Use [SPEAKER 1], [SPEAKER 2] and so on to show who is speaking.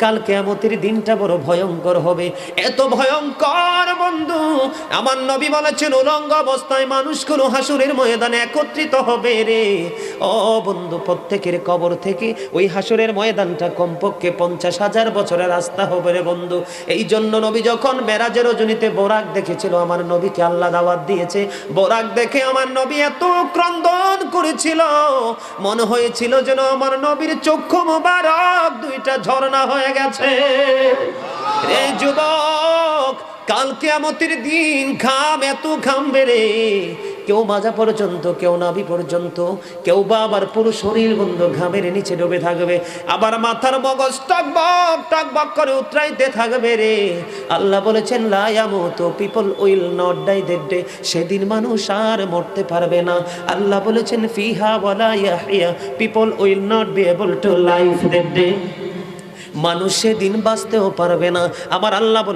[SPEAKER 1] কাল কিয়ামতের দিনটা বড় ভয়ঙ্কর হবে, এত ভয়ঙ্কর বন্ধু। আমার নবী বলেছেন উলঙ্গ অবস্থায় মানুষগুলো হাসরের ময়দানে একত্রিত হবে রে। ও বন্ধু, প্রত্যেকের কবর থেকে ওই হাসরের ময়দানটা কমপক্ষে 50,000 বছরের রাস্তা হবে রে বন্ধু। এই জন্য নবী যখন মেরাজের রজনীতে বোরাক দেখেছিল, আমার নবীকে আল্লাহ দাওয়াত দিয়েছে, বোরাক দেখে আমার নবী এত ক্রন্দন করেছিল, মনে হয়েছিল যেন আমার নবীর চক্ষু মোবারক দুইটা ঝর্ণা হয়ে গেছে। রে যুবক, কাল কিয়ামতের দিন ঘাম এত ঘামবে রে, কেউ মাজা পর্যন্ত, কেউ নাভি পর্যন্ত, কেউ বা আবার পুরো শরীর বন্ধু ঘামের নিচে ডুবে থাকবে, আবার মাথার মগজ টকবক টকবক করে উতরাইতে থাকবে রে। আল্লাহ বলেছেন লা ইয়ামুতু, people will not die that day, সেদিন মানুষ আর মরতে পারবে না। আল্লাহ বলেছেন ফিহা ওয়ালা ইয়াহইয়া, people will not be able to live that day, মানুষ সেদিন বাঁচতেও পারবে না। আমার আল্লাহ